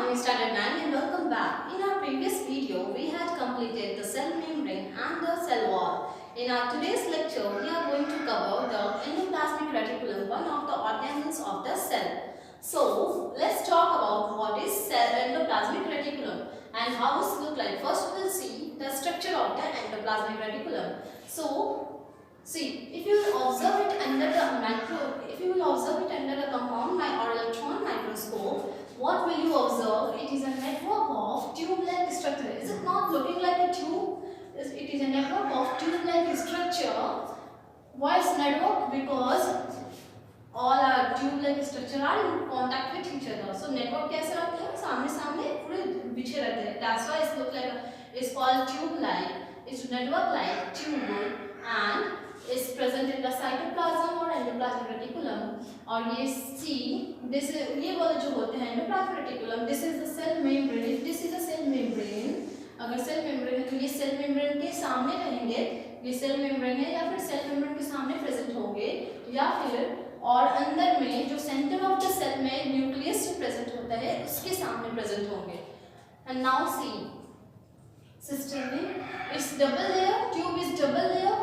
morning, Standard 9, and welcome back. In our previous video, we had completed the cell membrane and the cell wall. In our today's lecture, we are going to cover the endoplasmic reticulum, one of the organelles of the cell. So, let's talk about what is cell endoplasmic reticulum and how it looks like. First, we will see the structure of the endoplasmic reticulum. So, see, if you will observe it under the compound or electron microscope, what will you observe? It is a network of tube-like structure. Is it not looking like a tube? It is a network of tube-like structure. Why is network? Because all our tube-like structure are in contact with each other. So network कैसे रहते हैं? सामने पूरे बिछे रहते हैं. That's why it look like it's called tube-like. It's network-like tube and is present in the cytoplasm or endoplasmic reticulum. और ये ये वाले जो होते हैं endoplasmic reticulum, this is the cell membrane. If this is a cell membrane, अगर cell membrane है तो ये cell membrane के सामने रहेंगे, ये cell membrane है या फिर cell membrane के सामने present होंगे या फिर और अंदर में जो center of the cell में nucleus जो present होता है उसके सामने present होंगे. And now see, cystine is double layer, tube is double layer.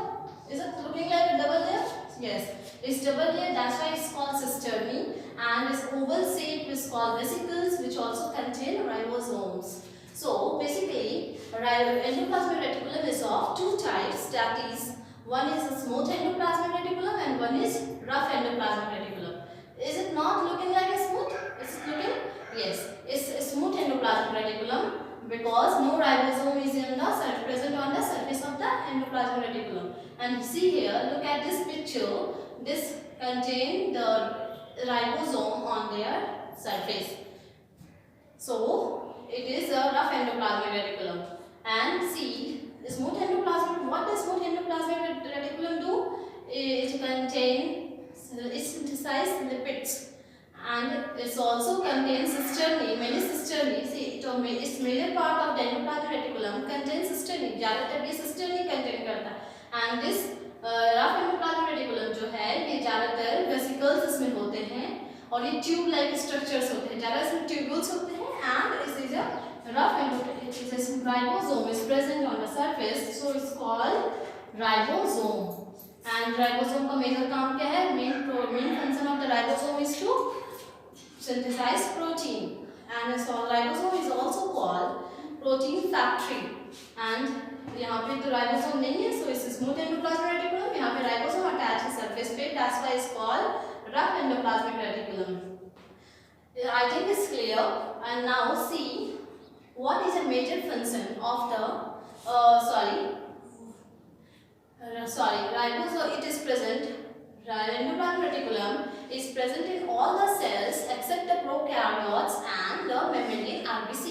Is it looking like a double layer? Yes, it's double layer. That's why it's called cistern, and its oval shape is called vesicles, which also contain ribosomes. So basically, endoplasmic reticulum is of two types. That is, one is a smooth endoplasmic reticulum and one is rough endoplasmic reticulum. Is it not looking like a smooth? Is it looking? Yes, it's a smooth endoplasmic reticulum because no ribosome is present on the surface of the endoplasmic reticulum. And see here, look at this picture. This contains the ribosome on their surface. So it is a rough endoplasmic reticulum. And see, smooth endoplasmic. What does smooth endoplasmic reticulum do? It synthesizes lipids. And it also contains cisternae, many cisternae. See, its major part of the endoplasmic reticulum contains cisternae. ज़्यादातर ये cisternae contain करता है. And this rough endoplasmic reticulum जो है ये ज़्यादातर vesicles इसमें होते हैं और ये tube-like structures होते हैं. ज़्यादा इसमें tubules होते हैं and this is a rough endoplasmic ribosome is present on the surface, so it's called ribosome. And ribosome का major काम क्या है? Main function of the ribosome is to synthesize protein, and so ribosome is also called protein factory. And यहाँ पे तो ribosome नहीं है, so it's smooth endoplasmic reticulum. यहाँ पे ribosome attached है surface पे, that's why it's called rough endoplasmic reticulum. I think it's clear. And now see what is a major function of the ribosome. It is present. Endoplasmic reticulum is present in all the cells except the prokaryotes and the mammalian RBC.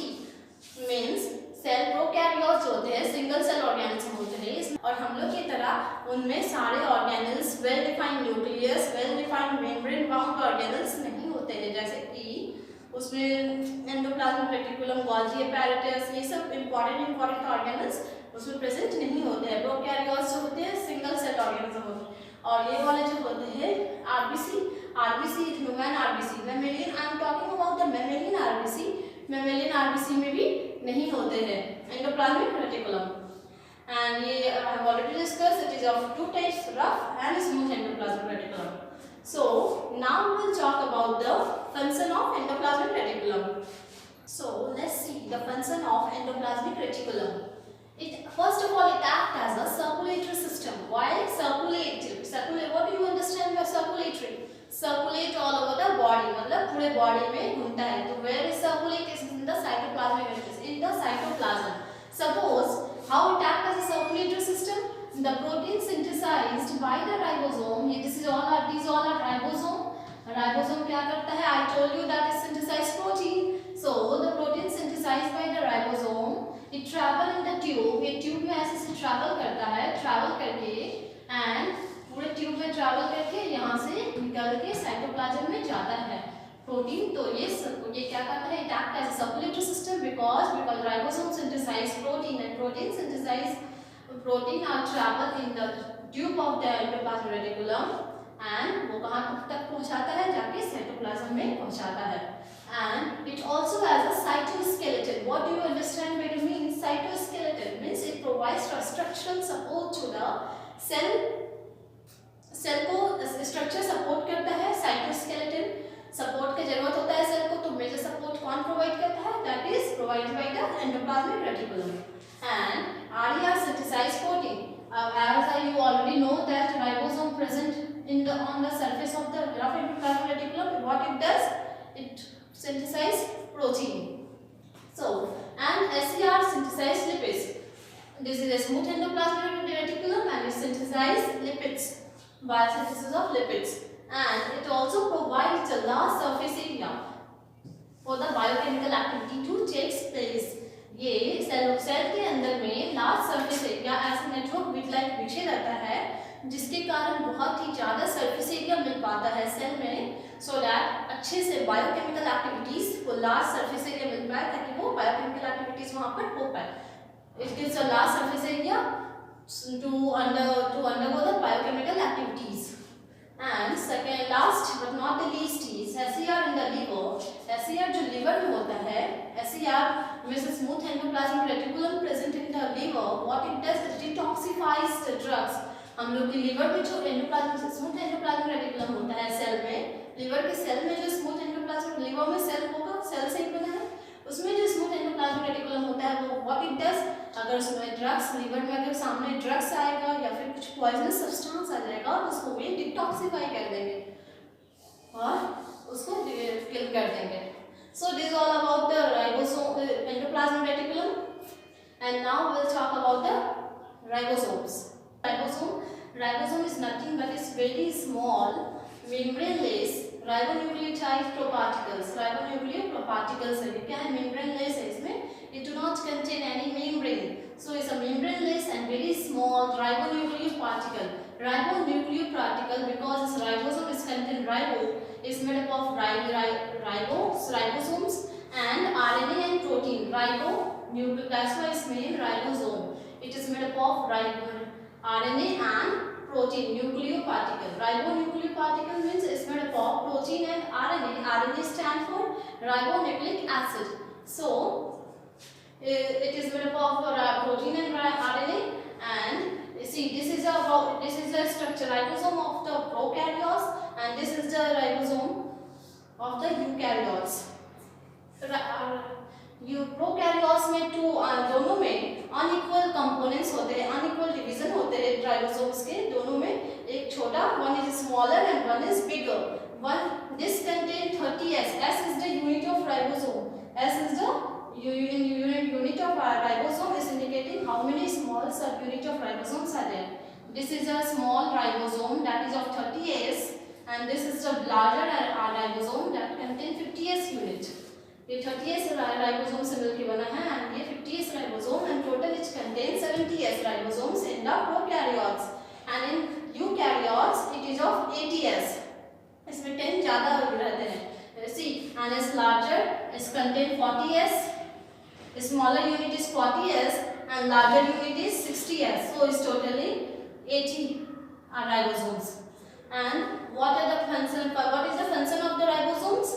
Means cell prokaryotes होते हैं, single cell organelles होते हैं और हम लोग की तरह उनमें सारे organelles well defined nucleus, well defined membrane bound organelles नहीं होते हैं. जैसे कि उसमें एंडोप्लाज्मिक रेटिकुलम, गोल्गी एपैरेटस, ये सब इंपॉर्टेंट ऑर्गेनल्स उसमें प्रेजेंट नहीं होते हैं. प्रोकैरियोट्स जो होते हैं सिंगल सेल ऑर्गेनल्स होते हैं और ये वाले जो होते हैं RBC human RBC, mammalian. I am talking about the mammalian RBC. Mammalian RBC में भी नहीं होते हैं एंडोप्लाज्मिक रेटिकुलम. एंड ये I have already discussed, it is of two types, rough and smooth endoplasmic reticulum. So now we will talk about the function of endoplasmic reticulum. So let's see the function of endoplasmic reticulum. First of all, it acts as a circulatory system. Why circulatory? What do you understand by circulatory? Circulate all over the body, मतलब पूरे body में घूमता है. तो where is circulate? Is in the cytoplasmic matrix, in the cytoplasm. Suppose how it acts as a circulatory system? The protein synthesized by the ribosome. These all are ribosome. Ribosome क्या करता है? I told you that it synthesizes protein. So the protein synthesized by the ribosome, it travel in the tube. ये tube में ऐसे से travel करता है, travel करके and पूरे ट्यूब में ट्रैवल करके यहाँ से निकल के साइटोप्लाज्म में जाता है प्रोटीन. तो ये क्या करता है? It act as a circulatory system because ribosome synthesize protein and protein are travel in the tube of the endoplasmic reticulum and वो कहाँ तक पहुँचाता है? जाके साइटोप्लाज्म में पहुँचाता है. And it also has a provides structural support to the cell. Cell को स्ट्रक्चर सपोर्ट करता है, साइटोस्केलेटन सपोर्ट की जरूरत होता है सेल को, तो मेजर सपोर्ट कौन प्रोवाइड करता है? That is provided by the endoplasmic reticulum. And RER synthesized protein. As you already know that ribosome present in the on the surface of the endoplasmic reticulum, what it does? It synthesize protein. So, and SER synthesize lipids. This is a smooth endoplasmic reticulum and it synthesize lipids. Biosynthesis of lipids, and it also provides a large surface area for the biochemical activity to take place. ये cell के अंदर में large surface area ऐसा network with like बिछे रहता है जिसके कारण बहुत ही ज़्यादा सरफेस एरिया मिल पाता है सेल में, सो दैट अच्छे से बायोकेमिकल एक्टिविटीज को लार्ज सरफेस एरिया मिल पाए ताकि वो बायोकेमिकल एक्टिविटीज वहाँ पर हो पाए. It gives a large surface area to undergo the biochemical activities. And second, last but not the least is SER in the liver. SER जो liver में होता है, SER means smooth endoplasmic reticulum present in the liver. What it does, it detoxifies the drugs. हम लोग की liver में जो smooth endoplasmic reticulum होता है सेल में, liver के सेल में जो smooth endoplasmic liver में सेल होगा, सेल से ही बना है, उसमें जो स्मूथ एंडोप्लाज्मिक रेटिकुलम होता है वो व्हाट इट डज, अगर उसमें ड्रग्स लिवर में अगर सामने ड्रग्स आएगा या फिर कुछ पॉइजनस सब्सटेंस आ जाएगा उसको वे डिटॉक्सिफाई कर देंगे और उसको किल कर देंगे. So this all about the ribosome endoplasmic reticulum. And now we will talk about the ribosomes. Ribosome is nothing but is very small membrane-less ribonucleotide proparticles. Ribonucleoproparticles है, क्या है? membrane-less है इसमें, it do not contain any membrane, so it's a membrane-less and very small ribonucleoparticle. Ribonucleoparticle because its ribosome is contain ribo is made up of ribosomes and RNA and protein. Ribonucleoparticle, that's why it's named ribosome. It is made up of RNA and protein. Nucleoparticle. Ribonucleoparticle means it's made up of protein and RNA. RNA stands for ribonucleic acid. So it is made up of protein and RNA. And see, this is a structure ribosome of the prokaryotes, and this is the ribosome of the eukaryotes. Prokaryotes में दोनों में unequal components होते हैं, unequal division होते हैं ribosomes के दोनों में. एक छोटा, one is smaller and one is bigger. One this contain 30S. S is the unit of ribosome. S is the unit of ribosome is indicating how many small subunit of ribosomes are there. This is a small ribosome that is of 30S, and this is the larger ribosome that contain 50S unit. ये 30S ribosome से मिलकर बना है and ये 50S ribosome and total it contain 70S ribosomes in the prokaryotes and in eukaryotes it is of 80S. इसमें 10 ज्यादा रहते हैं. See and is larger is contain 40S, smaller unit is 40S and larger unit is 60S. So is totally 80 ribosomes. And what is the function of the ribosomes?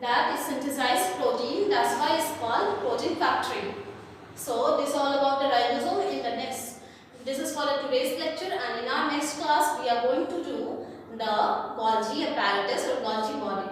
That is synthesize protein. That's why it's called protein factory. So this is all about the ribosome. In the next, this is for today's lecture, and in our next class we are going to do the Golgi apparatus or Golgi body.